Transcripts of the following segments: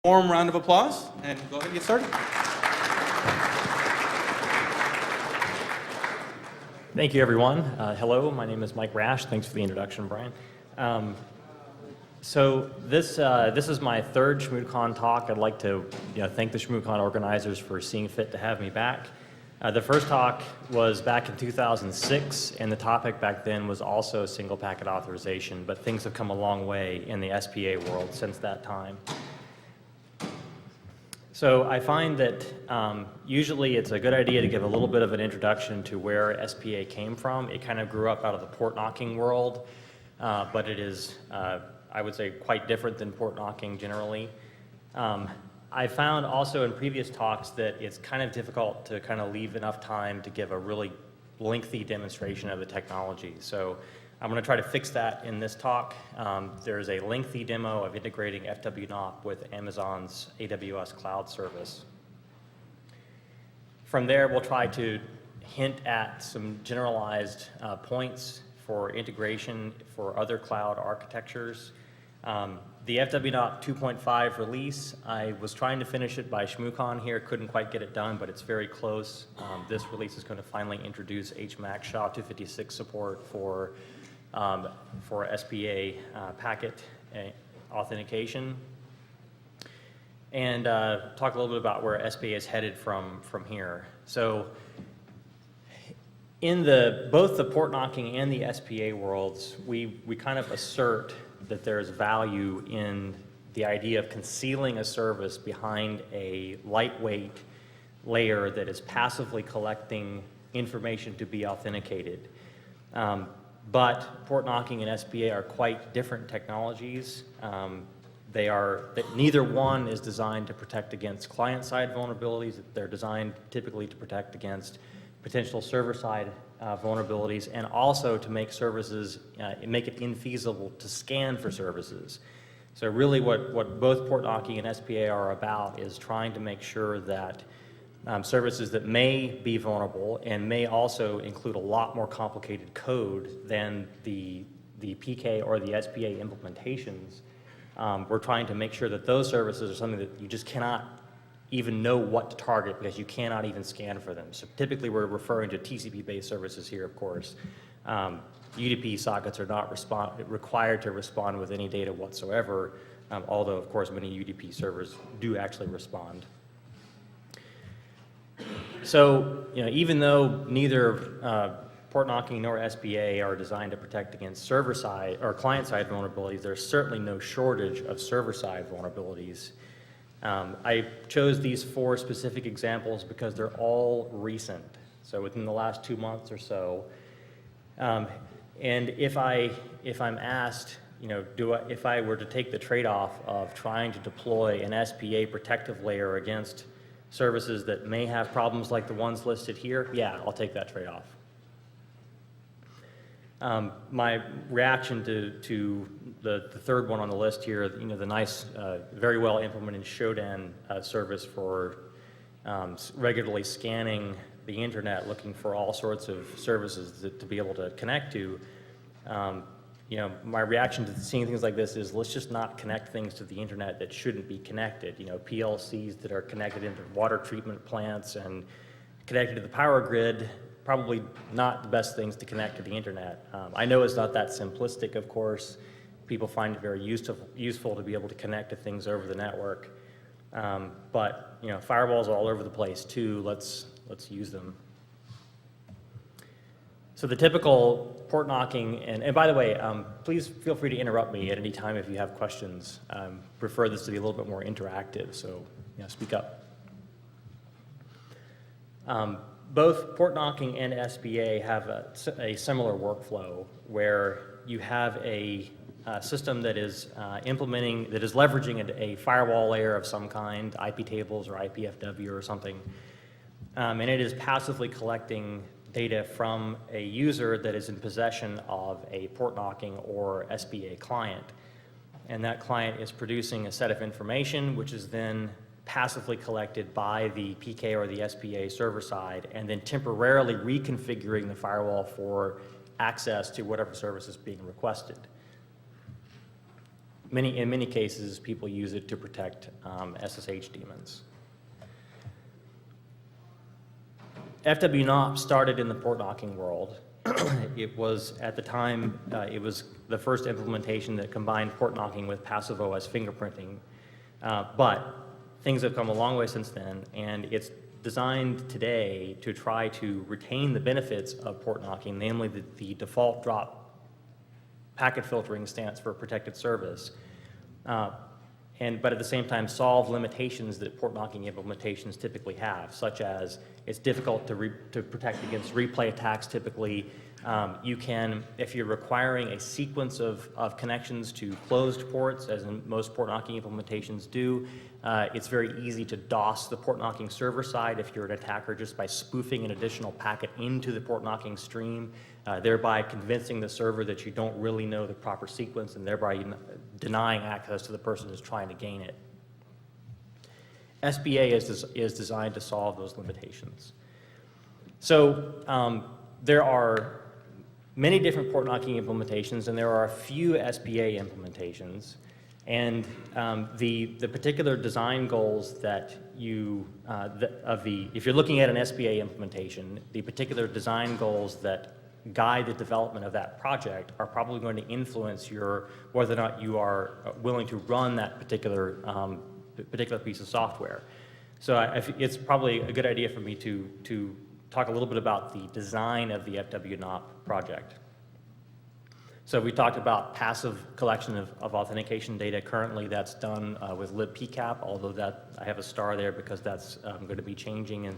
Warm round of applause, and go ahead and get started. Thank you, everyone. Hello, my name is Mike Rash. Thanks for the introduction, Brian. So this is my third Shmoocon talk. I'd like to thank the Shmoocon organizers for seeing fit to have me back. The first talk was back in 2006, and the topic back then was also single packet authorization, but things have come a long way in the SPA world since that time. So I find that usually it's a good idea to give a little bit of an introduction to where SPA came from. It kind of grew up out of the port knocking world, but it is, I would say, quite different than port knocking generally. I found also in previous talks that it's kind of difficult to kind of leave enough time to give a really lengthy demonstration of the technology. So I'm going to try to fix that in this talk. There's a lengthy demo of integrating FWNOP with Amazon's AWS cloud service. From there, we'll try to hint at some generalized points for integration for other cloud architectures. The FWNOP 2.5 release, I was trying to finish it by Shmoocon here, couldn't quite get it done, but it's very close. This release is going to finally introduce HMAC SHA-256 support for SPA packet authentication, and talk a little bit about where SPA is headed from here. So in both the port knocking and the SPA worlds, we kind of assert that there's value in the idea of concealing a service behind a lightweight layer that is passively collecting information to be authenticated. But port knocking and SPA are quite different technologies. Neither one is designed to protect against client-side vulnerabilities. They're designed typically to protect against potential server-side vulnerabilities, and also to make services, make it infeasible to scan for services. So really what both port knocking and SPA are about is trying to make sure that services that may be vulnerable and may also include a lot more complicated code than the PK or the SPA implementations, we're trying to make sure that those services are something that you just cannot even know what to target because you cannot even scan for them. So typically we're referring to TCP-based services here, of course. UDP sockets are not required to respond with any data whatsoever, although of course many UDP servers do actually respond. So even though neither port knocking nor SPA are designed to protect against server-side or client-side vulnerabilities, there's certainly no shortage of server-side vulnerabilities. I chose these 4 specific examples because they're all recent, so within the last 2 months or so. And if I'm asked, if I were to take the trade-off of trying to deploy an SPA protective layer against services that may have problems like the ones listed here, yeah, I'll take that trade-off. My reaction to the third one on the list here, the nice, very well implemented Shodan service for regularly scanning the internet, looking for all sorts of services to be able to connect to. My reaction to seeing things like this is let's just not connect things to the internet that shouldn't be connected. PLCs that are connected into water treatment plants and connected to the power grid, probably not the best things to connect to the internet. I know it's not that simplistic, of course. People find it very useful to be able to connect to things over the network. But firewalls are all over the place too. Let's use them. So the typical port knocking, and by the way, please feel free to interrupt me at any time if you have questions. Prefer this to be a little bit more interactive, so speak up. Both port knocking and SPA have a similar workflow where you have a system that is leveraging a firewall layer of some kind, IP tables or IPFW or something, and it is passively collecting data from a user that is in possession of a port knocking or SPA client. And that client is producing a set of information which is then passively collected by the PK or the SPA server side, and then temporarily reconfiguring the firewall for access to whatever service is being requested. in many cases, people use it to protect SSH daemons. FWNOP started in the port knocking world. It was, at the time, it was the first implementation that combined port knocking with passive OS fingerprinting. But things have come a long way since then, and it's designed today to try to retain the benefits of port knocking, namely the default drop packet filtering stance for protected service, but at the same time solve limitations that port knocking implementations typically have, such as it's difficult to protect against replay attacks typically. You can, if you're requiring a sequence of connections to closed ports, as in most port knocking implementations do, it's very easy to DOS the port knocking server side if you're an attacker just by spoofing an additional packet into the port knocking stream, thereby convincing the server that you don't really know the proper sequence and thereby denying access to the person who's trying to gain it. SBA is designed to solve those limitations. So there are many different port knocking implementations, and there are a few SBA implementations. And the particular design goals that if you're looking at an SBA implementation, the particular design goals that guide the development of that project are probably going to influence whether or not you are willing to run that particular piece of software. So it's probably a good idea for me to talk a little bit about the design of the FWNOP project. So we talked about passive collection of authentication data. Currently that's done with libpcap, although I have a star there because that's going to be changing in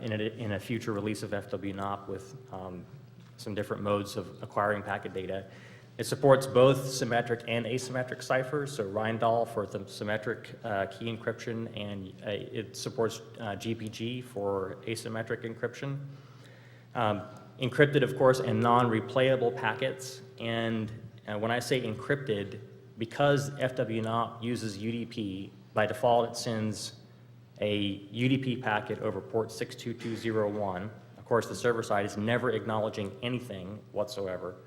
in a future release of FWNOP with some different modes of acquiring packet data. It supports both symmetric and asymmetric ciphers, so Rindal for the symmetric key encryption, and it supports GPG for asymmetric encryption. Encrypted, of course, and non-replayable packets. And when I say encrypted, because FWNOP uses UDP, by default it sends a UDP packet over port 62201. Of course, the server side is never acknowledging anything whatsoever.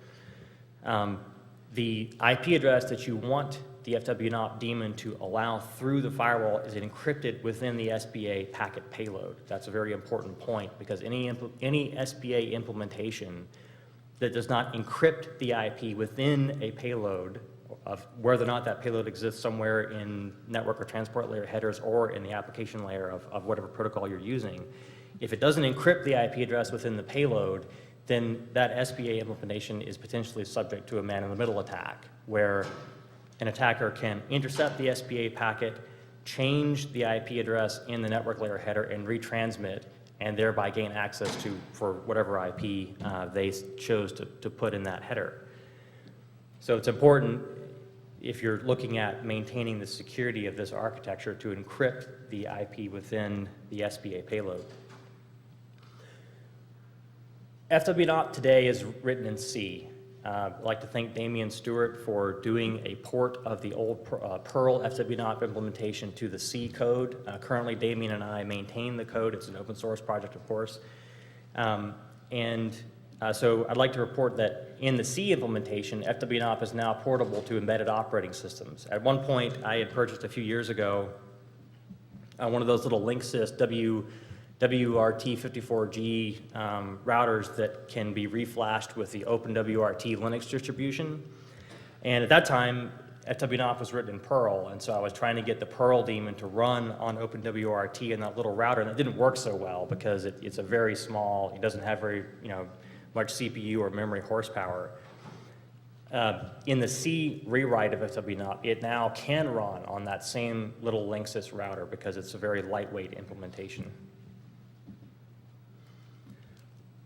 The IP address that you want the FWNOP daemon to allow through the firewall is encrypted within the SBA packet payload. That's a very important point because any SBA implementation that does not encrypt the IP within a payload, of whether or not that payload exists somewhere in network or transport layer headers or in the application layer of whatever protocol you're using, if it doesn't encrypt the IP address within the payload, then that SBA implementation is potentially subject to a man-in-the-middle attack, where an attacker can intercept the SBA packet, change the IP address in the network layer header, and retransmit, and thereby gain access for whatever IP they chose to put in that header. So it's important, if you're looking at maintaining the security of this architecture, to encrypt the IP within the SBA payload. FWNOP today is written in C. I'd like to thank Damian Stewart for doing a port of the old Perl FWNOP implementation to the C code. Currently, Damian and I maintain the code. It's an open source project, of course. So I'd like to report that in the C implementation, FWNOP is now portable to embedded operating systems. At one point, I had purchased a few years ago one of those little Linksys WRT54G routers that can be reflashed with the OpenWRT Linux distribution. And at that time, FWNOP was written in Perl, and so I was trying to get the Perl daemon to run on OpenWRT in that little router, and it didn't work so well because it's a very small, it doesn't have very much CPU or memory horsepower. In the C rewrite of FWNOP, it now can run on that same little Linksys router because it's a very lightweight implementation.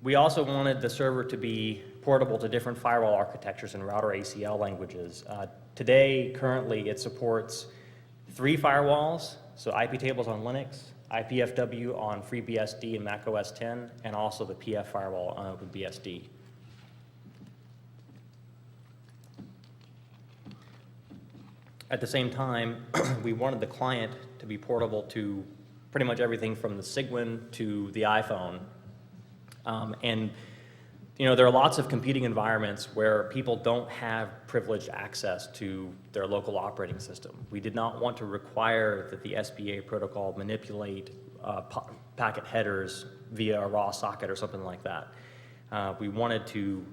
We also wanted the server to be portable to different firewall architectures and router ACL languages. Today, currently, it supports 3 firewalls, so IP tables on Linux, IPFW on FreeBSD and Mac OS X, and also the PF firewall on OpenBSD. At the same time, we wanted the client to be portable to pretty much everything from the Cygwin to the iPhone. And there are lots of competing environments where people don't have privileged access to their local operating system. We did not want to require that the SBA protocol manipulate packet headers via a raw socket or something like that. We wanted to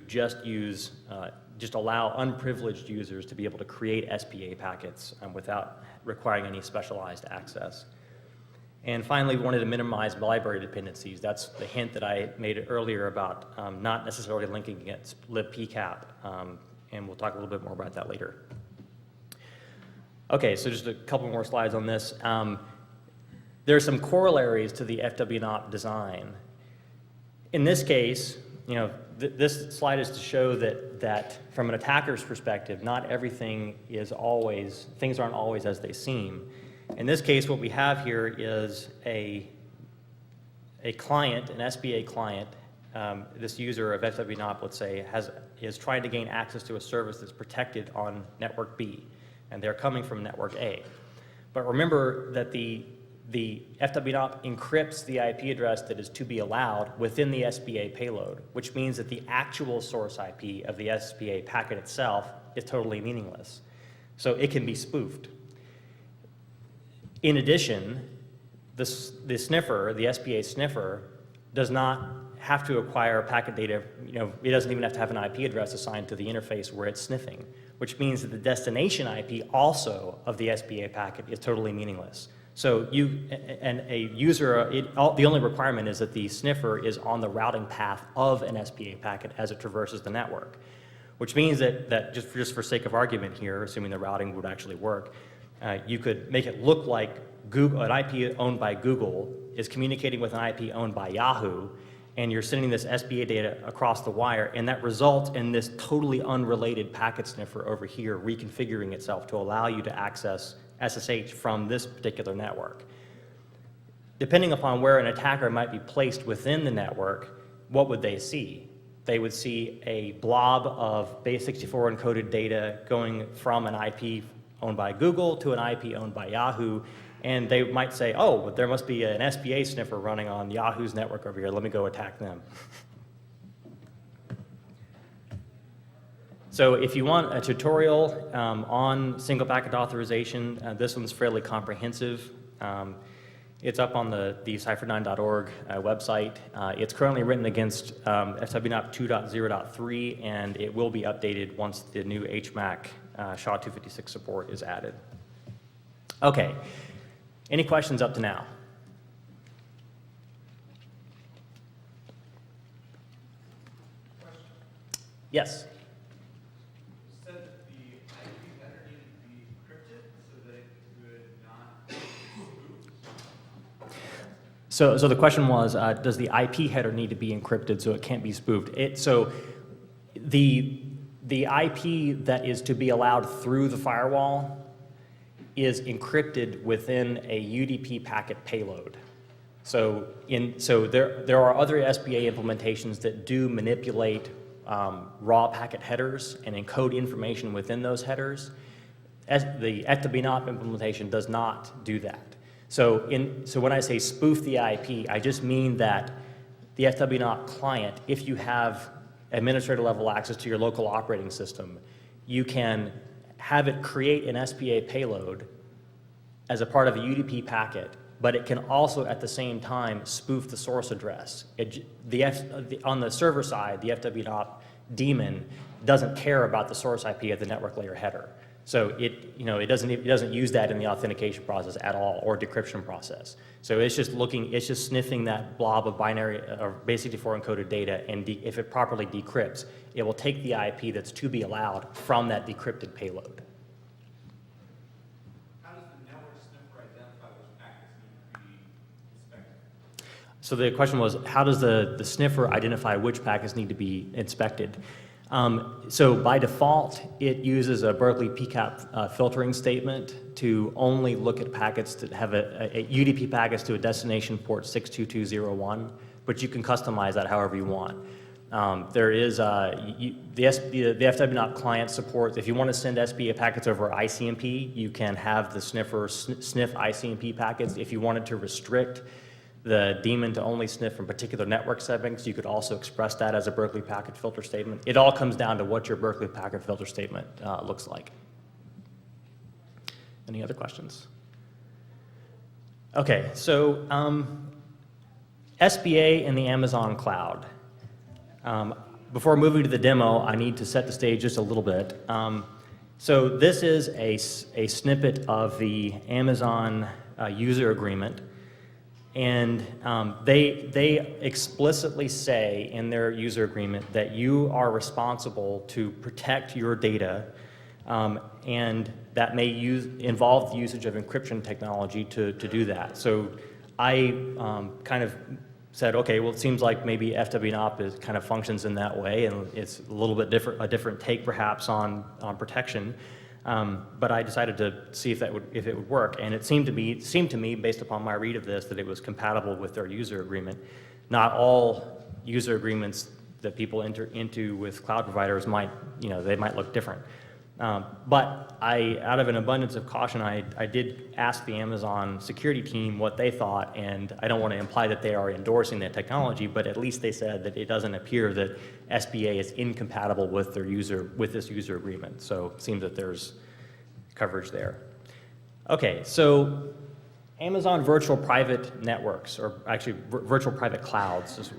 just allow unprivileged users to be able to create SBA packets without requiring any specialized access. And finally, we wanted to minimize library dependencies. That's the hint that I made earlier about not necessarily linking against libpcap, and we'll talk a little bit more about that later. Okay, so just a couple more slides on this. There are some corollaries to the FWNOP design. In this case, this slide is to show that from an attacker's perspective, not everything is always, things aren't always as they seem. In this case, what we have here is a client, an SBA client. This user of FWNOP, let's say, is trying to gain access to a service that's protected on network B, and they're coming from network A. But remember that the FWNOP encrypts the IP address that is to be allowed within the SBA payload, which means that the actual source IP of the SBA packet itself is totally meaningless. So it can be spoofed. In addition, the sniffer, the SBA sniffer, does not have to acquire packet data. It doesn't even have to have an IP address assigned to the interface where it's sniffing, which means that the destination IP also of the SBA packet is totally meaningless. So a user, the only requirement is that the sniffer is on the routing path of an SBA packet as it traverses the network, which means that just for sake of argument here, assuming the routing would actually work, you could make it look like Google, an IP owned by Google is communicating with an IP owned by Yahoo, and you're sending this SBA data across the wire, and that results in this totally unrelated packet sniffer over here reconfiguring itself to allow you to access SSH from this particular network. Depending upon where an attacker might be placed within the network, what would they see? They would see a blob of base64 encoded data going from an IP owned by Google to an IP owned by Yahoo, and they might say, oh, but there must be an SBA sniffer running on Yahoo's network over here. Let me go attack them. So if you want a tutorial on single packet authorization, this one's fairly comprehensive. It's up on the cipher9.org website. It's currently written against FWNOP 2.0.3, and it will be updated once the new HMAC SHA-256 support is added. Okay, any questions up to now? Yes? You said that the IP header needed to be encrypted so that it could not be spoofed? So the question was, does the IP header need to be encrypted so it can't be spoofed? So the IP that is to be allowed through the firewall is encrypted within a UDP packet payload. So there are other SBA implementations that do manipulate raw packet headers and encode information within those headers. The FWNOP implementation does not do that. So when I say spoof the IP, I just mean that the FWNOP client, if you have administrator level access to your local operating system, you can have it create an SBA payload as a part of a UDP packet, but it can also at the same time spoof the source address. On the server side, the FWNOP daemon doesn't care about the source IP of the network layer header. So it doesn't use that in the authentication process at all, or decryption process. So it's just sniffing that blob of binary or base64 encoded data, and if it properly decrypts, it will take the IP that's to be allowed from that decrypted payload. How does the network sniffer identify which packets need to be inspected? So the question was, how does the sniffer identify which packets need to be inspected? So by default, it uses a Berkeley PCAP filtering statement to only look at packets that have a UDP packets to a destination port 62201, but you can customize that however you want. There is the FWNOP client supports, if you want to send SBA packets over ICMP, you can have the sniffer sniff ICMP packets. If you wanted to restrict the daemon to only sniff from particular network settings. You could also express that as a Berkeley packet filter statement. It all comes down to what your Berkeley packet filter statement looks like. Any other questions? Okay, so SBA and the Amazon cloud. Before moving to the demo, I need to set the stage just a little bit. So this is a snippet of the Amazon user agreement. And they explicitly say in their user agreement that you are responsible to protect your data, and that may involve the usage of encryption technology to do that. So I kind of said, okay, well, it seems like maybe FWNOP kind of functions in that way, and it's a little bit different, a different take perhaps on protection. But I decided to see if it would work, and it seemed to me, based upon my read of this, that it was compatible with their user agreement. Not all user agreements that people enter into with cloud providers might look different. But out of an abundance of caution, I did ask the Amazon security team what they thought, and I don't want to imply that they are endorsing that technology, but at least they said that it doesn't appear that SBA is incompatible with this user agreement. So it seems that there's coverage there. Okay, so Amazon Virtual Private Networks, or actually Virtual Private Clouds is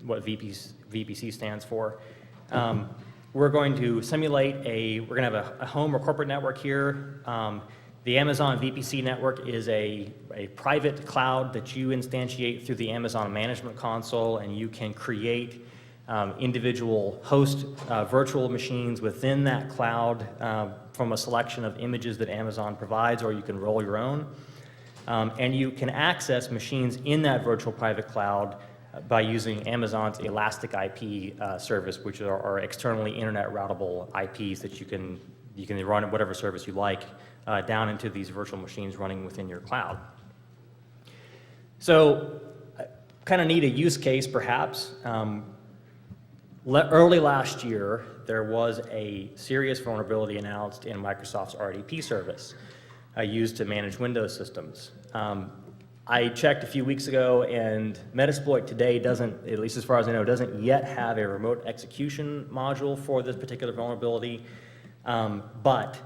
what VPC stands for. We're going to simulate we're going to have a home or corporate network here. The Amazon VPC network is a private cloud that you instantiate through the Amazon Management Console, and you can create individual host virtual machines within that cloud from a selection of images that Amazon provides, or you can roll your own. And you can access machines in that virtual private cloud by using Amazon's Elastic IP service, which are externally internet routable IPs that you can run whatever service you like down into these virtual machines running within your cloud. So kind of need a use case perhaps. Early last year, there was a serious vulnerability announced in Microsoft's RDP service used to manage Windows systems. I checked a few weeks ago, and Metasploit today doesn't, at least as far as I know, doesn't yet have a remote execution module for this particular vulnerability, but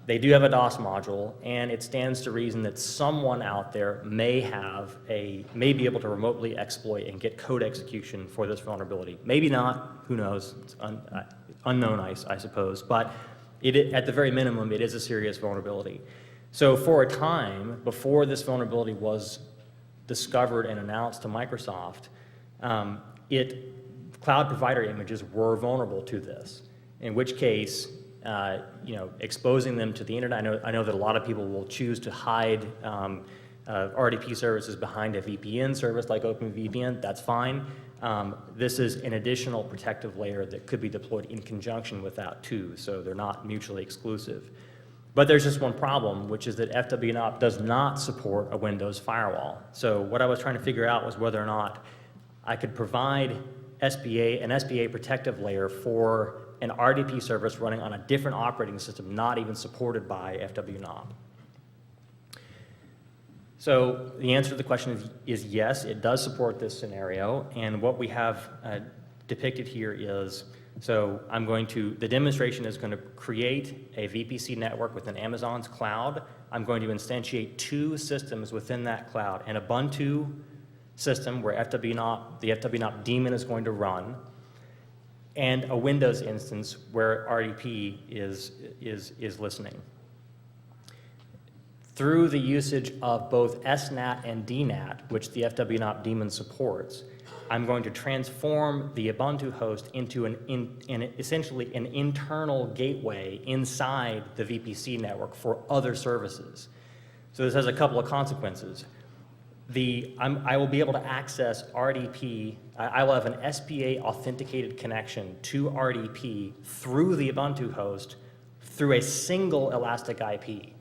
they do have a DOS module, and it stands to reason that someone out there may be able to remotely exploit and get code execution for this vulnerability. Maybe not, who knows, it's unknown, I suppose, but at the very minimum, it is a serious vulnerability. So for a time, before this vulnerability was discovered and announced to Microsoft, cloud provider images were vulnerable to this, in which case, exposing them to the internet. I know that a lot of people will choose to hide RDP services behind a VPN service like OpenVPN. That's fine. This is an additional protective layer that could be deployed in conjunction with that too, so they're not mutually exclusive. But there's just one problem, which is that FWNOP does not support a Windows firewall. So what I was trying to figure out was whether or not I could provide an SBA protective layer for an RDP service running on a different operating system, not even supported by FWNOP. So the answer to the question is yes, it does support this scenario, and what we have depicted here is, so the demonstration is going to create a VPC network within Amazon's cloud. I'm going to instantiate two systems within that cloud, an Ubuntu system where the FWNOP daemon is going to run, and a Windows instance where RDP is listening. Through the usage of both SNAT and DNAT, which the FWNOP daemon supports, I'm going to transform the Ubuntu host into essentially an internal gateway inside the VPC network for other services. So this has a couple of consequences. I will be able to access RDP. I will have an SPA authenticated connection to RDP through the Ubuntu host through a single Elastic IP.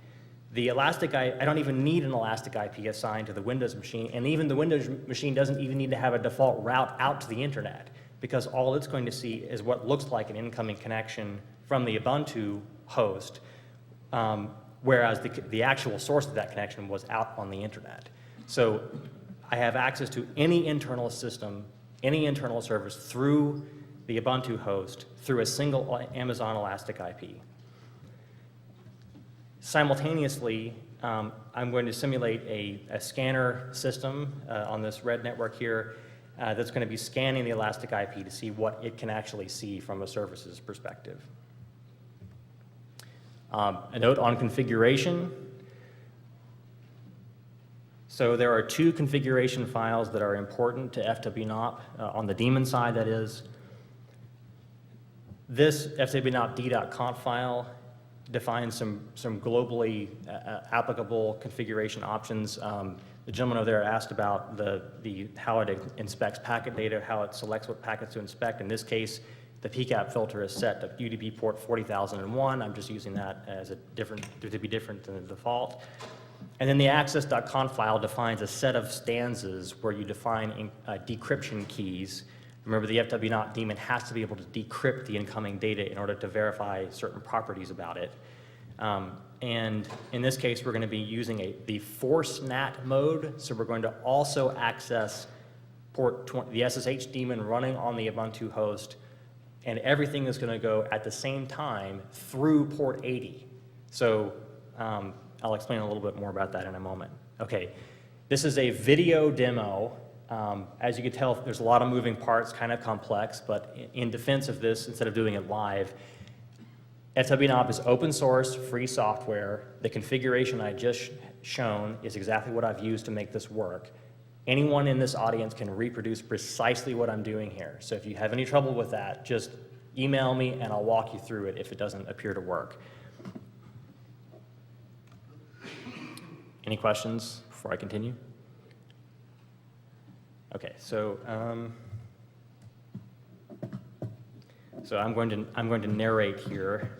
The Elastic I don't even need an Elastic IP assigned to the Windows machine, and even the Windows machine doesn't even need to have a default route out to the internet, because all it's going to see is what looks like an incoming connection from the Ubuntu host, whereas the actual source of that connection was out on the internet. So I have access to any internal system, any internal service through the Ubuntu host through a single Amazon Elastic IP. Simultaneously, I'm going to simulate a scanner system on this red network here that's going to be scanning the Elastic IP to see what it can actually see from a service's perspective. A note on configuration. So there are two configuration files that are important to FWNOP, on the daemon side, that is. This fwnopt.d.conf file defines some globally applicable configuration options. The gentleman over there asked about how it inspects packet data, how it selects what packets to inspect. In this case, the PCAP filter is set to UDP port 40,001. I'm just using that as to be different than the default. And then the access.conf file defines a set of stanzas where you define decryption keys. Remember, the FWNOT daemon has to be able to decrypt the incoming data in order to verify certain properties about it. And in this case, we're going to be using the force NAT mode. So we're going to also access the SSH daemon running on the Ubuntu host, and everything is going to go at the same time through port 80. So I'll explain a little bit more about that in a moment. Okay, this is a video demo. As you can tell, there's a lot of moving parts, kind of complex, but in defense of this, instead of doing it live, FWNOP is open source, free software. The configuration I just shown is exactly what I've used to make this work. Anyone in this audience can reproduce precisely what I'm doing here. So if you have any trouble with that, just email me and I'll walk you through it if it doesn't appear to work. Any questions before I continue? Okay, so I'm going to narrate here.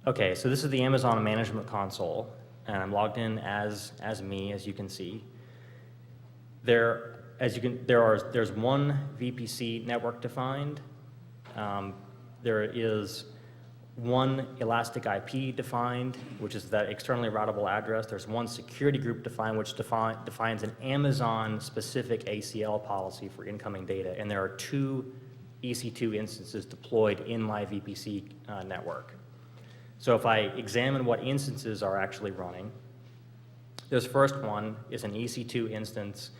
Okay, so this is the Amazon Management Console, and I'm logged in as me, as you can see. There's one VPC network defined. There is one Elastic IP defined, which is that externally routable address. There's one security group defined, which defines an Amazon-specific ACL policy for incoming data. And there are two EC2 instances deployed in my VPC network. So if I examine what instances are actually running, this first one is an EC2 instance,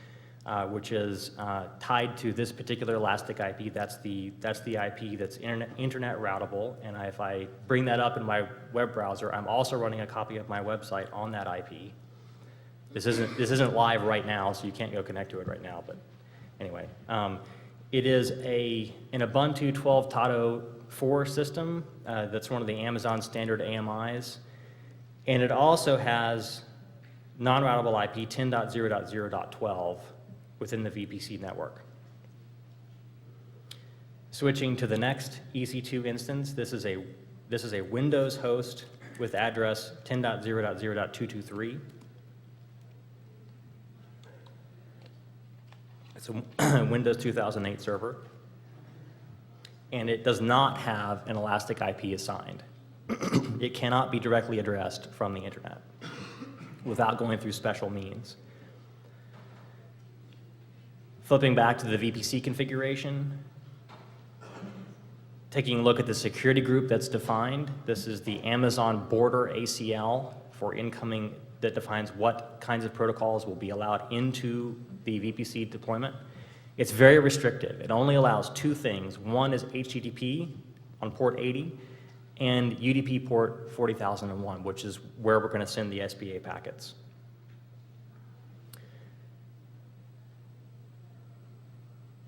which is tied to this particular Elastic IP. That's the IP that's internet routable. And if I bring that up in my web browser, I'm also running a copy of my website on that IP. This isn't live right now, so you can't go connect to it right now. But anyway, it is an Ubuntu 12.4 system. That's one of the Amazon standard AMIs. And it also has non-routable IP 10.0.0.12 within the VPC network. Switching to the next EC2 instance, this is a Windows host with address 10.0.0.223. It's a Windows 2008 server. And it does not have an Elastic IP assigned. It cannot be directly addressed from the internet without going through special means. Flipping back to the VPC configuration, taking a look at the security group that's defined. This is the Amazon Border ACL for incoming, that defines what kinds of protocols will be allowed into the VPC deployment. It's very restrictive. It only allows two things. One is HTTP on port 80 and UDP port 40,001, which is where we're going to send the SPA packets.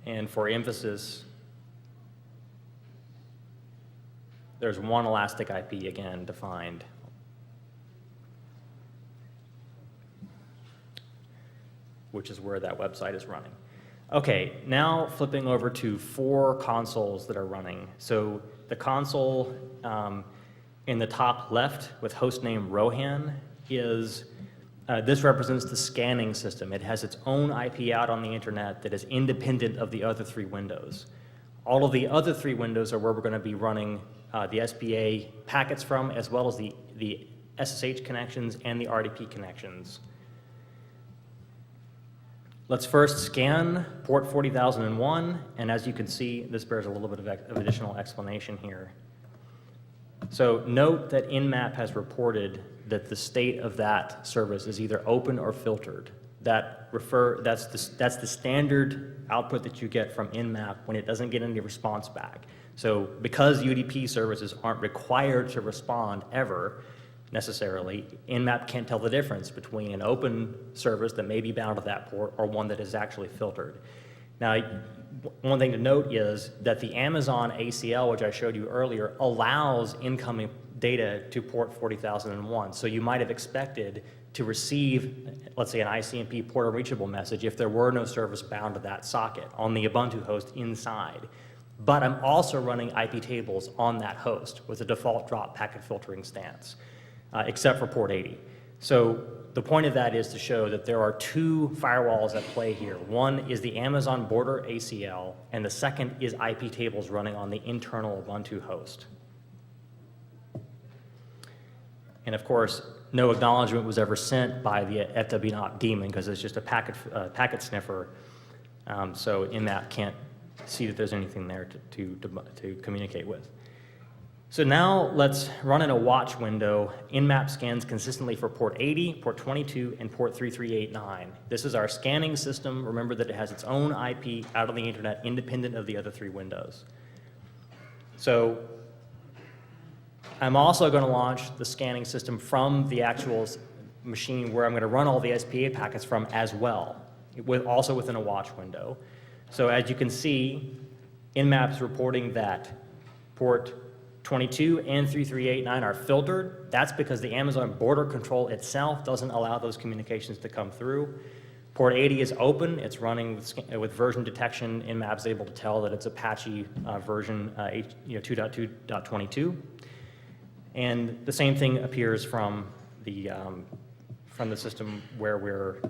And for emphasis, there's one Elastic IP, again, defined. Which is where that website is running. Okay, now flipping over to 4 consoles that are running. So the console in the top left with hostname Rohan is, this represents the scanning system. It has its own IP out on the internet that is independent of the other 3 windows. All of the other 3 windows are where we're going to be running the SPA packets from, as well as the SSH connections and the RDP connections. Let's first scan port 40,001, and as you can see, this bears a little bit of additional explanation here. So note that Nmap has reported that the state of that service is either open or filtered. That's the standard output that you get from Nmap when it doesn't get any response back. So because UDP services aren't required to respond ever, necessarily, Nmap can't tell the difference between an open service that may be bound to that port or one that is actually filtered. Now, one thing to note is that the Amazon ACL, which I showed you earlier, allows incoming data to port 40,001. So you might have expected to receive, let's say, an ICMP port unreachable message if there were no service bound to that socket on the Ubuntu host inside. But I'm also running IP tables on that host with a default drop packet filtering stance, except for port 80. So the point of that is to show that there are 2 firewalls at play here. One is the Amazon border ACL, and the second is IP tables running on the internal Ubuntu host. And of course, no acknowledgement was ever sent by the FWNOP daemon because it's just a packet sniffer. So Nmap can't see that there's anything there to communicate with. So now let's run in a watch window. Nmap scans consistently for port 80, port 22, and port 3389. This is our scanning system. Remember that it has its own IP out on the internet independent of the other 3 windows. So I'm also going to launch the scanning system from the actual machine where I'm going to run all the SPA packets from as well, also within a watch window. So as you can see, Nmap's reporting that port 22 and 3389 are filtered. That's because the Amazon border control itself doesn't allow those communications to come through. Port 80 is open. It's running with version detection. Nmap's able to tell that it's Apache version 2.2.22. And the same thing appears from the system where we're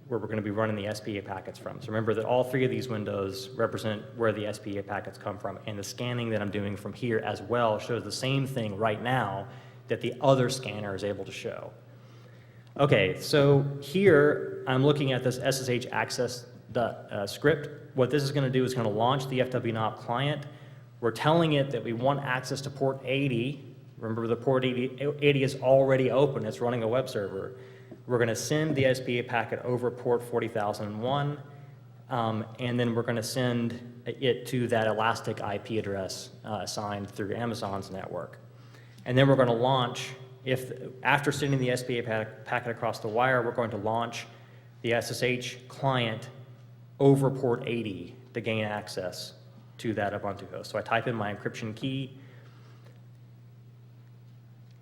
going to be running the SPA packets from. So remember that all 3 of these windows represent where the SPA packets come from, and the scanning that I'm doing from here as well shows the same thing right now that the other scanner is able to show. Okay, so here I'm looking at this SSH access script. What this is going to do is going to launch the FWNOP client. We're telling it that we want access to port 80. Remember, the port 80 is already open. It's running a web server. We're going to send the SPA packet over port 40,001, and then we're going to send it to that elastic IP address assigned through Amazon's network. And then we're going to launch, after sending the SPA packet across the wire, we're going to launch the SSH client over port 80 to gain access to that Ubuntu host. So I type in my encryption key,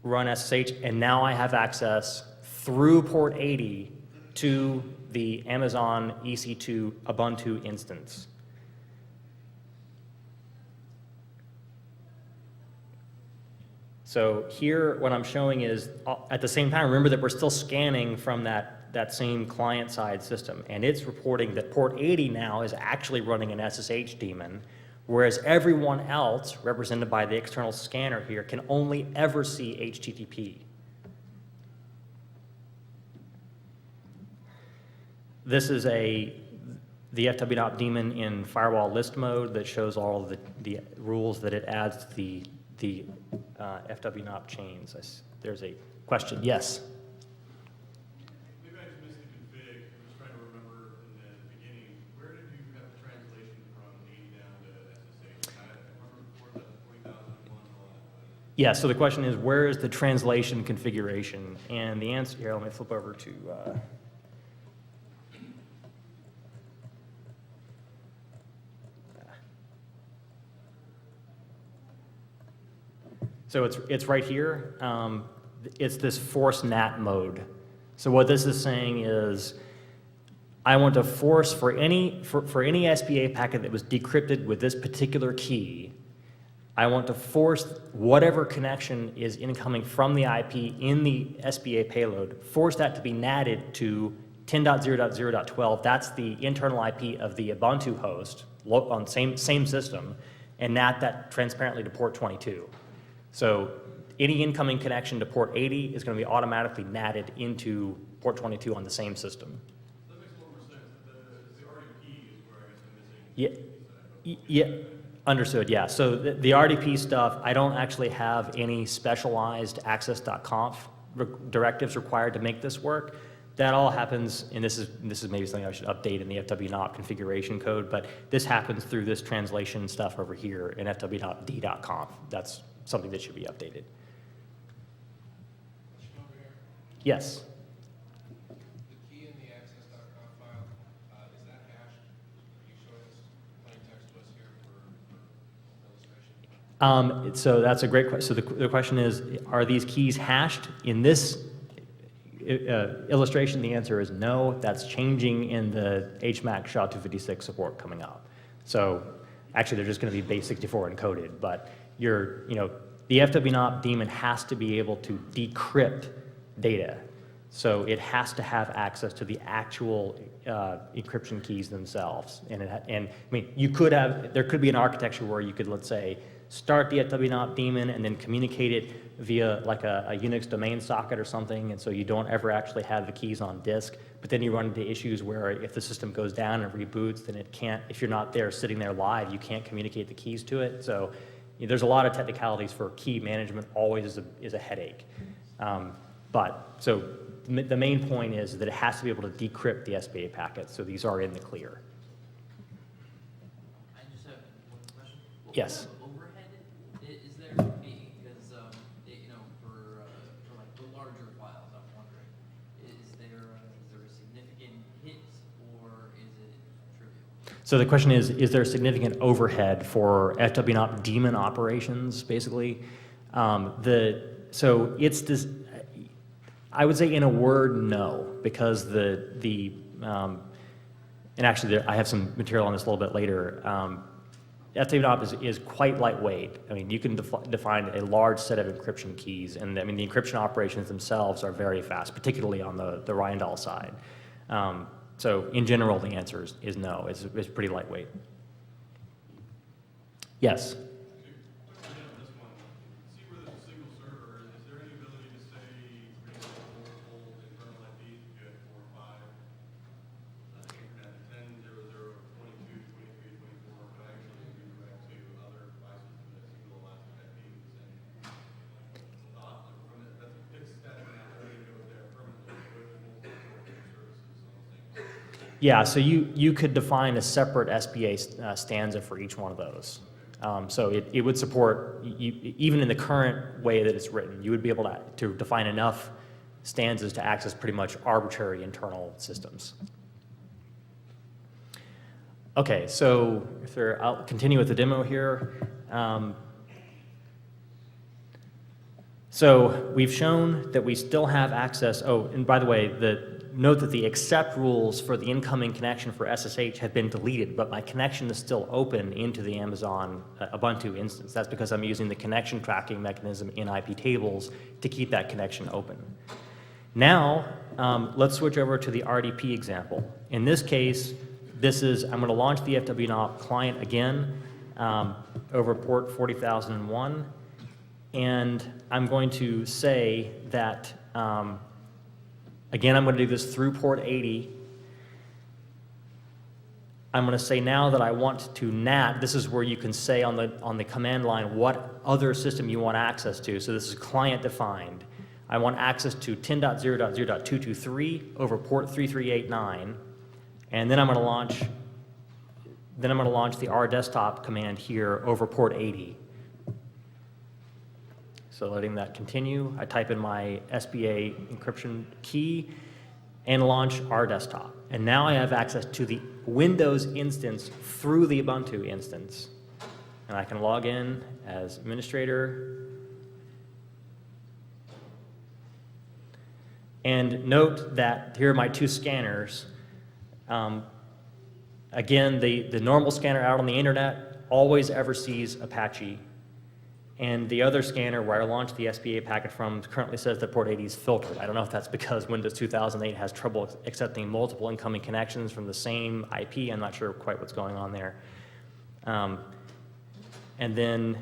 run SSH, and now I have access through port 80 to the Amazon EC2 Ubuntu instance. So here what I'm showing is, at the same time, remember that we're still scanning from that same client-side system, and it's reporting that port 80 now is actually running an SSH daemon, whereas everyone else, represented by the external scanner here, can only ever see HTTP. This is the FWNOP daemon in firewall list mode that shows all of the rules that it adds to the FWNOP chains. There's a question. Yes? Maybe I just missed the config. I'm just trying to remember in the beginning, where did you have the translation from 80 down to SSH? I remember before the 40,001 and all that. Yeah, so the question is, where is the translation configuration? And the answer here, let me flip over to... So it's right here. It's this force NAT mode. So what this is saying is, I want to force for any SPA packet that was decrypted with this particular key, I want to force whatever connection is incoming from the IP in the SPA payload, force that to be NATed to 10.0.0.12, that's the internal IP of the Ubuntu host on same system, and NAT that transparently to port 22. So any incoming connection to port 80 is going to be automatically NATed into port 22 on the same system. That makes a little more sense. The RDP is where I guess I'm missing. Yeah, understood, yeah. So the RDP stuff, I don't actually have any specialized access.conf directives required to make this work. That all happens, and this is maybe something I should update in the FW-NOP configuration code, but this happens through this translation stuff over here in fw.d.conf. That's something that should be updated. Yes. The key in the access.conf file, is that hashed? Are you showing us plain text to us here for illustration? So that's a great question. So the question is, are these keys hashed? In this illustration, the answer is no. That's changing in the HMAC SHA-256 support coming up. So actually, they're just going to be base64 encoded, but the FW-NOP daemon has to be able to decrypt data. So it has to have access to the actual encryption keys themselves. And I mean, there could be an architecture where you could, let's say, start the FW-NOP daemon and then communicate it via like a Unix domain socket or something, and so you don't ever actually have the keys on disk. But then you run into issues where if the system goes down and reboots, then it can't, if you're not there sitting there live, you can't communicate the keys to it. So there's a lot of technicalities for key management, always is a headache. So the main point is that it has to be able to decrypt the SBA packets, so these are in the clear. I just have one question. What Yes. kind of overhead is there? Because for like the larger files, I'm wondering, is there a significant hit or is it trivial? So the question is there significant overhead for FW-NOP daemon operations, basically? So it's this. I would say in a word, no, because and actually I have some material on this a little bit later. FW-NOP is quite lightweight. I mean, you can define a large set of encryption keys, and I mean the encryption operations themselves are very fast, particularly on the Rindall side. So in general, the answer is no. It's pretty lightweight. Yes. Yeah, so you could define a separate SBA stanza for each one of those. So it would support, even in the current way that it's written, you would be able to define enough stanzas to access pretty much arbitrary internal systems. Okay, so I'll continue with the demo here. So we've shown that we still have access. Oh, and by the way, note that the accept rules for the incoming connection for SSH have been deleted, but my connection is still open into the Amazon Ubuntu instance. That's because I'm using the connection tracking mechanism in IP tables to keep that connection open. Now, let's switch over to the RDP example. In this case, I'm going to launch the FW-NOP client again over port 40,001, and I'm going to say that again, I'm going to do this through port 80. I'm going to say now that I want to NAT. This is where you can say on the command line what other system you want access to. So this is client defined. I want access to 10.0.0.223 over port 3389, and then I'm going to launch. Then I'm going to launch the rdesktop command here over port 80. So letting that continue, I type in my SBA encryption key and launch rdesktop. And now I have access to the Windows instance through the Ubuntu instance. And I can log in as administrator. And note that here are my two scanners. Again, the normal scanner out on the internet always ever sees Apache. And the other scanner where I launched the SPA packet from currently says that port 80 is filtered. I don't know if that's because Windows 2008 has trouble accepting multiple incoming connections from the same IP. I'm not sure quite what's going on there. And then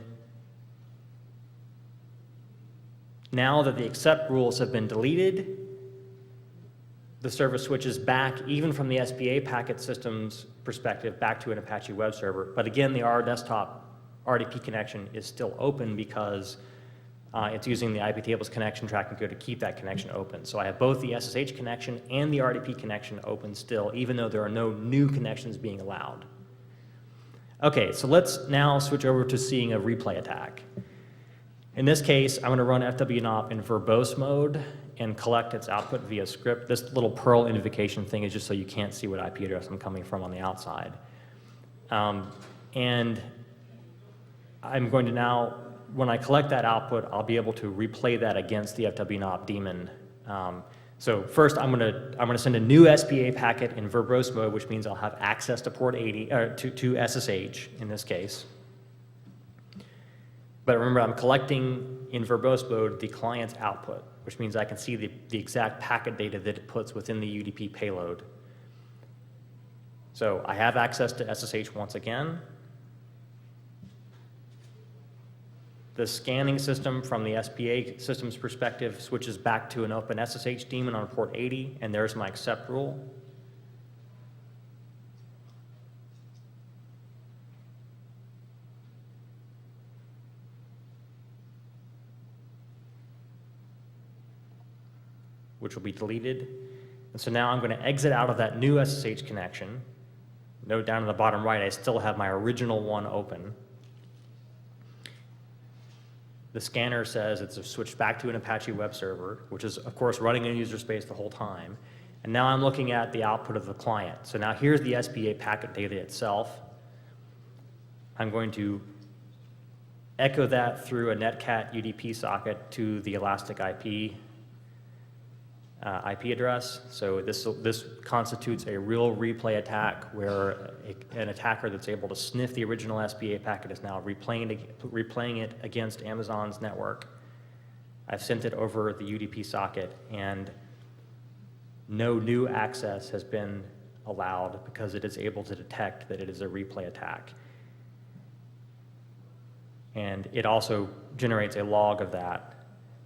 now that the accept rules have been deleted, the service switches back, even from the SPA packet system's perspective, back to an Apache web server. But again, the R desktop RDP connection is still open because it's using the IP tables connection tracking code to keep that connection open. So I have both the SSH connection and the RDP connection open still, even though there are no new connections being allowed. Okay, so let's now switch over to seeing a replay attack. In this case, I'm going to run FWNOP in verbose mode and collect its output via script. This little Perl invocation thing is just so you can't see what IP address I'm coming from on the outside. And I'm going to now, when I collect that output, I'll be able to replay that against the FWNOP daemon. So first, I'm going to send a new SPA packet in verbose mode, which means I'll have access to port 80 to SSH in this case. But remember, I'm collecting in verbose mode the client's output, which means I can see the exact packet data that it puts within the UDP payload. So I have access to SSH once again. The scanning system from the SPA system's perspective switches back to an open SSH daemon on port 80, and there's my accept rule. Which will be deleted. And so now I'm going to exit out of that new SSH connection. Note down in the bottom right, I still have my original one open. The scanner says it's switched back to an Apache web server, which is, of course, running in user space the whole time. And now I'm looking at the output of the client. So now here's the SPA packet data itself. I'm going to echo that through a netcat UDP socket to the Elastic IP address. So this constitutes a real replay attack where an attacker that's able to sniff the original SPA packet is now replaying it against Amazon's network. I've sent it over the UDP socket, and no new access has been allowed because it is able to detect that it is a replay attack. And it also generates a log of that,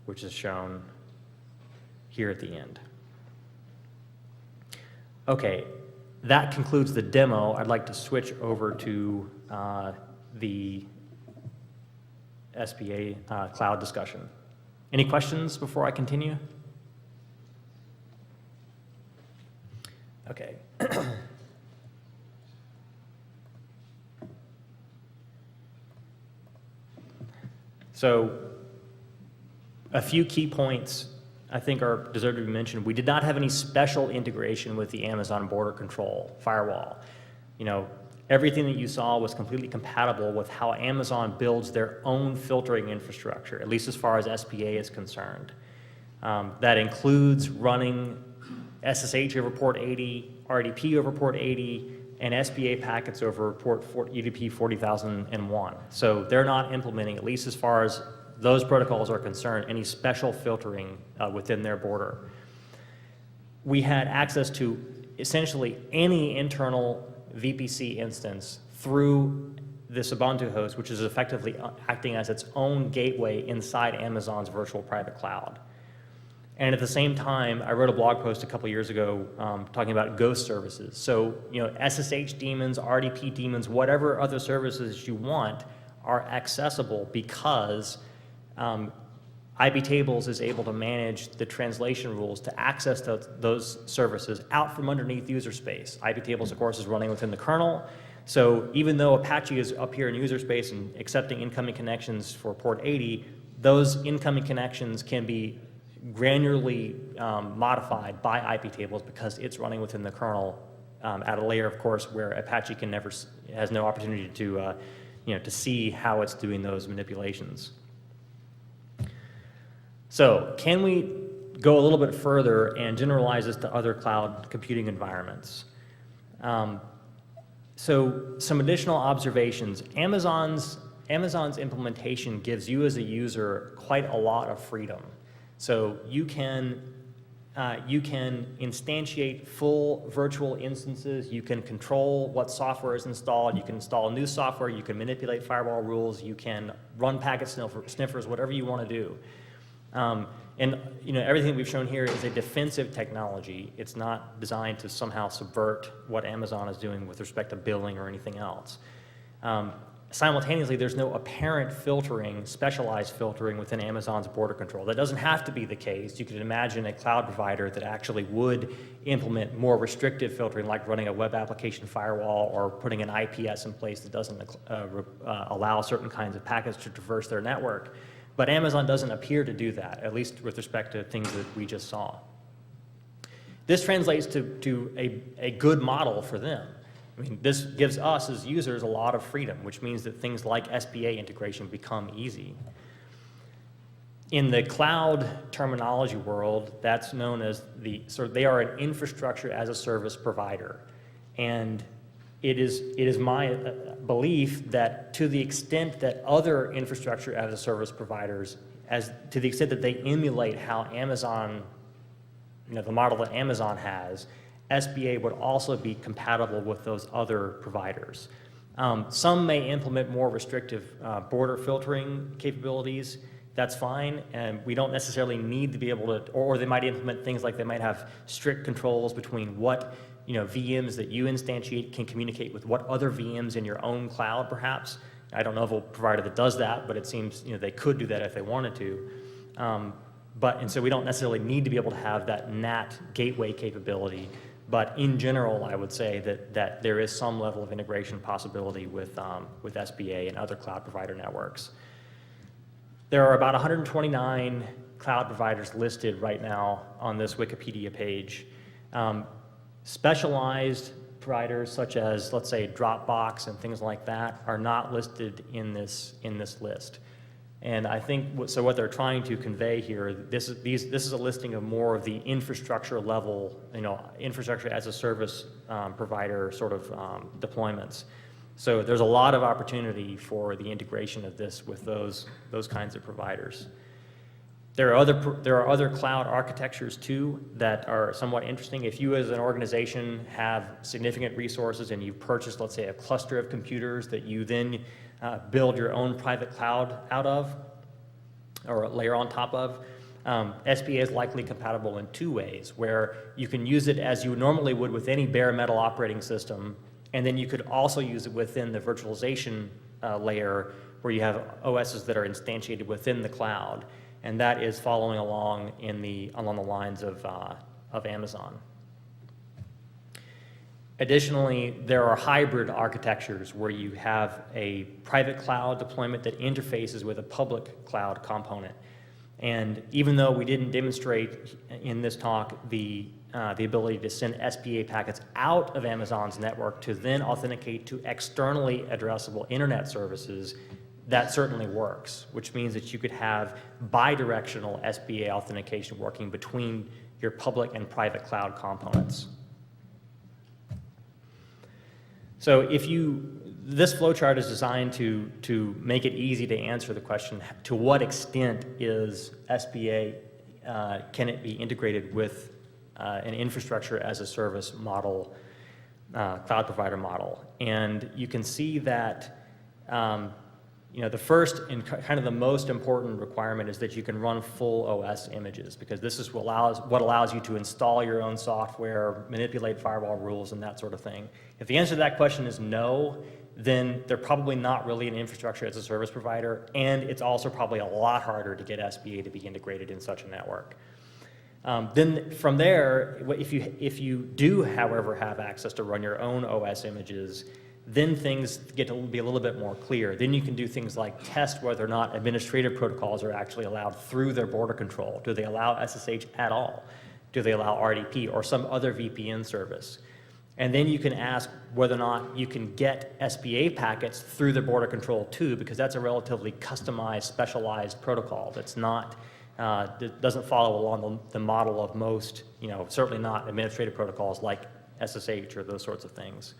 which is shown here at the end. Okay, that concludes the demo. I'd like to switch over to the SPA cloud discussion. Any questions before I continue? Okay. So, a few key points I think deserve to be mentioned. We did not have any special integration with the Amazon border control firewall. You know, everything that you saw was completely compatible with how Amazon builds their own filtering infrastructure, at least as far as SPA is concerned. That includes running SSH over port 80, RDP over port 80, and SPA packets over port UDP 40,001. So they're not implementing, at least as far as those protocols are concerned, any special filtering within their border. We had access to essentially any internal VPC instance through this Ubuntu host, which is effectively acting as its own gateway inside Amazon's virtual private cloud. And at the same time, I wrote a blog post a couple years ago talking about ghost services. So, you know, SSH daemons, RDP daemons, whatever other services you want are accessible because IPtables is able to manage the translation rules to access those services out from underneath user space. IPtables, of course, is running within the kernel. So even though Apache is up here in user space and accepting incoming connections for port 80, those incoming connections can be granularly modified by IPtables because it's running within the kernel at a layer, of course, where Apache has no opportunity to, to see how it's doing those manipulations. So can we go a little bit further and generalize this to other cloud computing environments? So some additional observations. Amazon's Amazon's implementation gives you as a user quite a lot of freedom. So you can instantiate full virtual instances, you can control what software is installed, you can install new software, you can manipulate firewall rules, you can run packet sniffers, whatever you want to do. And everything we've shown here is a defensive technology. It's not designed to somehow subvert what Amazon is doing with respect to billing or anything else. Simultaneously, there's no apparent filtering, specialized filtering within Amazon's border control. That doesn't have to be the case. You could imagine a cloud provider that actually would implement more restrictive filtering, like running a web application firewall or putting an IPS in place that doesn't allow certain kinds of packets to traverse their network. But Amazon doesn't appear to do that, at least with respect to things that we just saw. This translates to a good model for them. I mean, this gives us as users a lot of freedom, which means that things like SBA integration become easy. In the cloud terminology world, that's known as they are an infrastructure as a service provider. And it is my belief that to the extent that other infrastructure as a service providers, to the extent that they emulate how Amazon, the model that Amazon has, SBA would also be compatible with those other providers. Some may implement more restrictive border filtering capabilities. That's fine, and we don't necessarily need to be able to, or they might implement things like they might have strict controls between what VMs that you instantiate can communicate with what other VMs in your own cloud, perhaps. I don't know of a provider that does that, but it seems they could do that if they wanted to. And so we don't necessarily need to be able to have that NAT gateway capability. But in general, I would say that there is some level of integration possibility with SBA and other cloud provider networks. There are about 129 cloud providers listed right now on this Wikipedia page. Specialized providers such as, let's say, Dropbox and things like that are not listed in this list. And I think, so what they're trying to convey here, this is a listing of more of the infrastructure level, infrastructure as a service provider sort of deployments. So there's a lot of opportunity for the integration of this with those kinds of providers. There are other cloud architectures too that are somewhat interesting. If you as an organization have significant resources and you've purchased, let's say, a cluster of computers that you then build your own private cloud out of or layer on top of, SBA is likely compatible in two ways, where you can use it as you normally would with any bare metal operating system, and then you could also use it within the virtualization layer where you have OSs that are instantiated within the cloud. And that is following along along the lines of Amazon. Additionally, there are hybrid architectures where you have a private cloud deployment that interfaces with a public cloud component. And even though we didn't demonstrate in this talk the ability to send SBA packets out of Amazon's network to then authenticate to externally addressable internet services, that certainly works, which means that you could have bidirectional SBA authentication working between your public and private cloud components. So this flowchart is designed to make it easy to answer the question, to what extent is SBA, can it be integrated with an infrastructure as a service model, cloud provider model? And you can see that the first and kind of the most important requirement is that you can run full OS images, because this is what allows you to install your own software, manipulate firewall rules, and that sort of thing. If the answer to that question is no, then they're probably not really an infrastructure as a service provider, and it's also probably a lot harder to get SBA to be integrated in such a network. Then from there, if you do, however, have access to run your own OS images, then things get to be a little bit more clear. Then you can do things like test whether or not administrative protocols are actually allowed through their border control. Do they allow SSH at all? Do they allow RDP or some other VPN service? And then you can ask whether or not you can get SBA packets through the border control too, because that's a relatively customized, specialized protocol that's not, that doesn't follow along the model of most, certainly not administrative protocols like SSH or those sorts of things.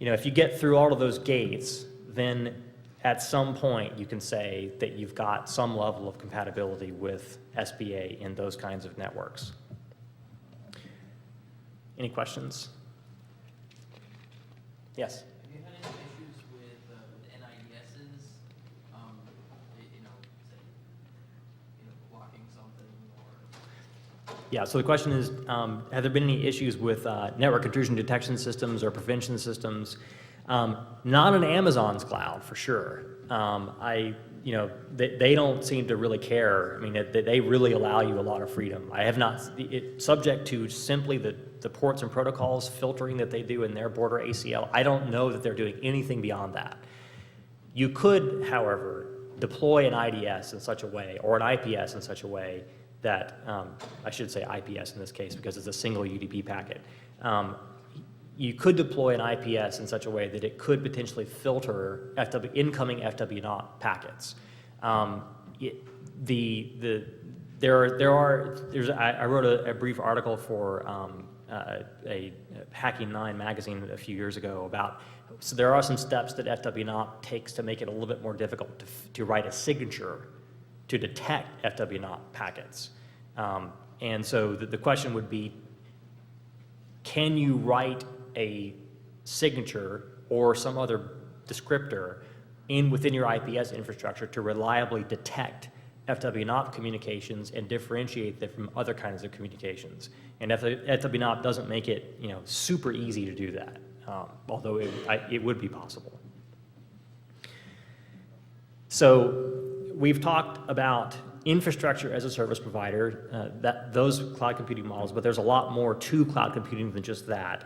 If you get through all of those gates, then at some point, you can say that you've got some level of compatibility with SBA in those kinds of networks. Any questions? Yes? Have you had any issues with NIDSs, say, blocking something or? Yeah, so the question is, have there been any issues with network intrusion detection systems or prevention systems? Not in Amazon's cloud, for sure. They don't seem to really care. I mean, they really allow you a lot of freedom. I have not, subject to simply the ports and protocols filtering that they do in their border ACL, I don't know that they're doing anything beyond that. You could, however, deploy an IDS in such a way, or an IPS in such a way that, I should say IPS in this case because it's a single UDP packet. You could deploy an IPS in such a way that it could potentially filter incoming FW0 packets. I wrote a brief article for a Hacking 9 magazine a few years ago about, so there are some steps that FW0 takes to make it a little bit more difficult to write a signature to detect FW0 packets. And so the question would be, can you write a signature or some other descriptor within your IPS infrastructure to reliably detect FW0 communications and differentiate them from other kinds of communications? And FW0 doesn't make it super easy to do that, although it would be possible. So we've talked about infrastructure as a service provider, those cloud computing models, but there's a lot more to cloud computing than just that.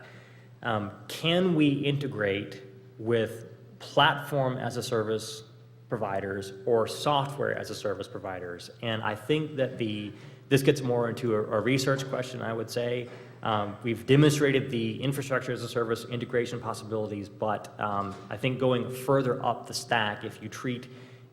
Can we integrate with platform as a service providers or software as a service providers? And I think that this gets more into a research question, I would say. We've demonstrated the infrastructure as a service integration possibilities, but I think going further up the stack, if you treat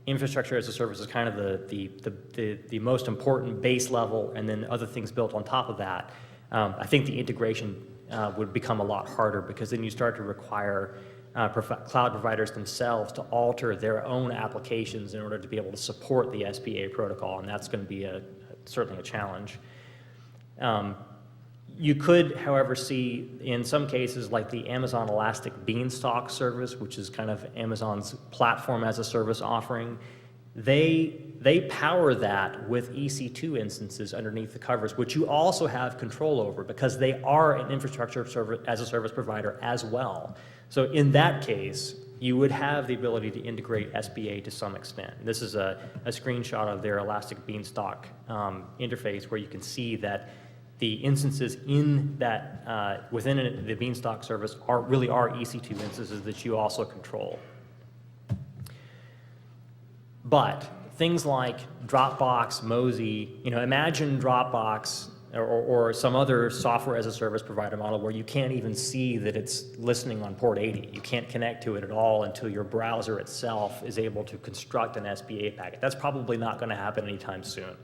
infrastructure as a service as kind of the most important base level and then other things built on top of that, I think the integration would become a lot harder because then you start to require cloud providers themselves to alter their own applications in order to be able to support the SPA protocol, and that's going to be certainly a challenge. You could, however, see in some cases like the Amazon Elastic Beanstalk service, which is kind of Amazon's platform as a service offering, they power that with EC2 instances underneath the covers, which you also have control over because they are an infrastructure as a service provider as well. So in that case, you would have the ability to integrate SBA to some extent. This is a screenshot of their Elastic Beanstalk interface where you can see that the instances in that within the Beanstalk service really are EC2 instances that you also control. But things like Dropbox, Mozy, imagine Dropbox or some other software as a service provider model where you can't even see that it's listening on port 80. You can't connect to it at all until your browser itself is able to construct an SBA packet. That's probably not going to happen anytime soon.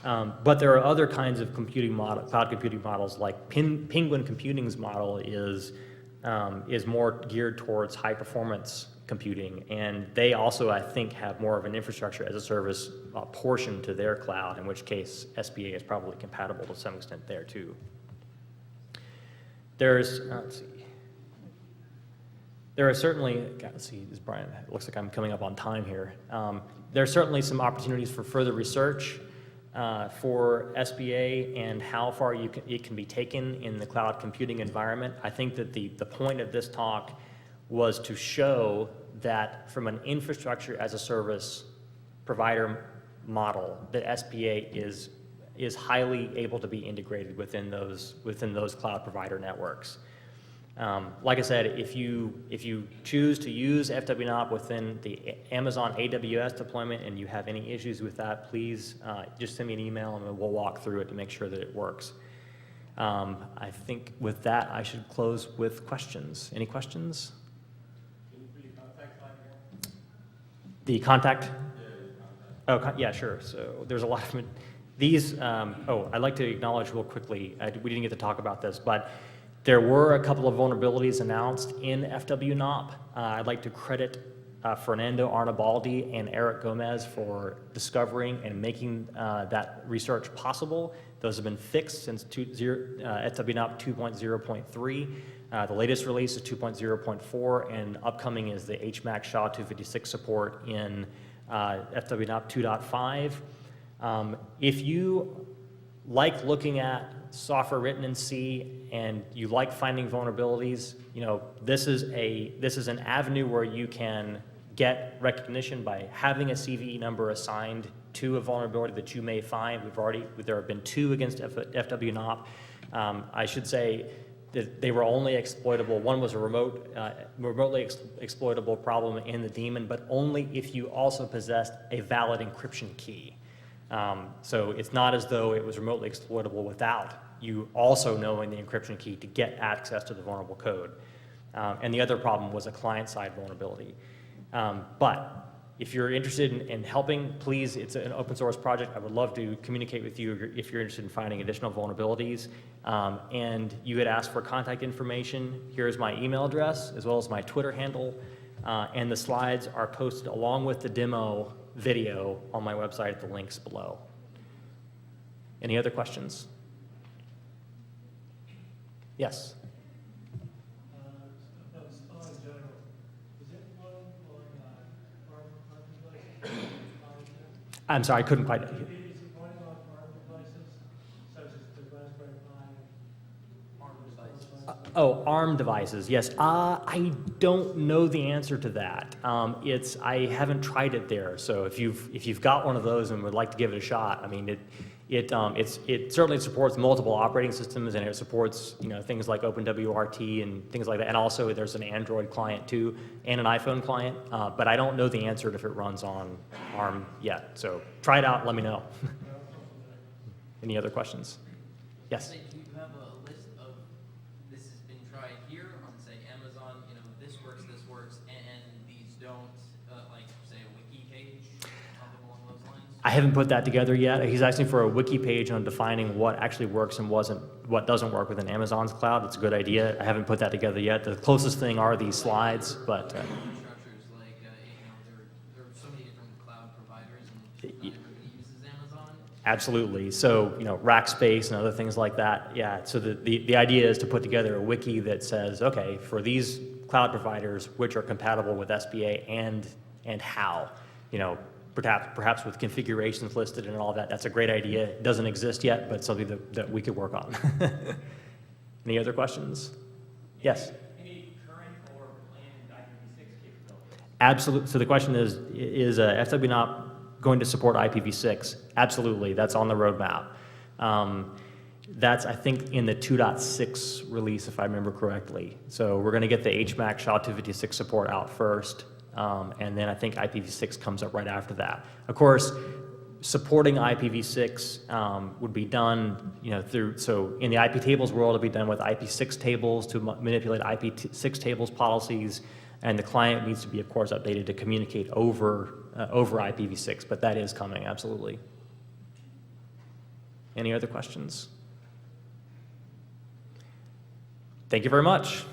But there are other kinds of cloud computing models, like Penguin Computing's model is more geared towards high performance computing, and they also, I think, have more of an infrastructure as a service portion to their cloud, in which case SBA is probably compatible to some extent there too. There's, let's see. There are certainly, let's see, this Brian, it looks like I'm coming up on time here. There are certainly some opportunities for further research for SBA and how far it can be taken in the cloud computing environment. I think that the point of this talk was to show that from an infrastructure as a service provider model, that SBA is highly able to be integrated within those cloud provider networks. Like I said, if you choose to use FWNOP within the Amazon AWS deployment and you have any issues with that, please just send me an email and we'll walk through it to make sure that it works. I think with that, I should close with questions. Any questions? Can you put your contact line again? The contact? Yeah, contact. Oh, yeah, sure. So there's a lot of these. I'd like to acknowledge real quickly, we didn't get to talk about this, but there were a couple of vulnerabilities announced in FWNOP. I'd like to credit Fernando Arnabaldi and Eric Gomez for discovering and making that research possible. Those have been fixed since FWNOP 2.0.3. The latest release is 2.0.4, and upcoming is the HMAC SHA-256 support in FWNOP 2.5. If you like looking at software written in C and you like finding vulnerabilities, this is an avenue where you can get recognition by having a CVE number assigned to a vulnerability that you may find. There have been 2 against FWNOP. I should say that they were only exploitable. One was a remotely exploitable problem in the daemon, but only if you also possessed a valid encryption key. So it's not as though it was remotely exploitable without you also knowing the encryption key to get access to the vulnerable code. And the other problem was a client-side vulnerability. But if you're interested in helping, please, it's an open source project. I would love to communicate with you if you're interested in finding additional vulnerabilities. And you had asked for contact information. Here's my email address, as well as my Twitter handle. And the slides are posted along with the demo video on my website at the links below. Any other questions? Yes? I'm sorry, I couldn't quite. Oh, ARM devices, yes. I don't know the answer to that. I haven't tried it there. So if you've got one of those and would like to give it a shot, I mean, it certainly supports multiple operating systems, and it supports things like OpenWRT and things like that. And also there's an Android client too, and an iPhone client. But I don't know the answer to if it runs on ARM yet. So try it out and let me know. Any other questions? Yes. Do you have a list of this has been tried here on, say, Amazon? This works, and these don't. Like, say, a wiki page, something along those lines. I haven't put that together yet. He's asking for a wiki page on defining what actually works and what doesn't work within Amazon's cloud. It's a good idea. I haven't put that together yet. The closest thing are these slides, but. Structures like there are so many different cloud providers, and not everybody uses Amazon. Absolutely. So, Rackspace and other things like that. Yeah. So the idea is to put together a wiki that says, okay, for these cloud providers, which are compatible with SBA and how, perhaps with configurations listed and all of that. That's a great idea. It doesn't exist yet, but something that we could work on. Any other questions? Yes. Any current or planned IPv6 capabilities? Absolutely. So the question is FWNOP going to support IPv6? Absolutely. That's on the roadmap. That's, I think, in the 2.6 release, if I remember correctly. So we're going to get the HMAC SHA-256 support out first, and then I think IPv6 comes up right after that. Of course, supporting IPv6 would be done, so in the IP tables world, it'll be done with IP6 tables to manipulate IP6 tables policies, and the client needs to be, of course, updated to communicate over IPv6, but that is coming, absolutely. Any other questions? Thank you very much.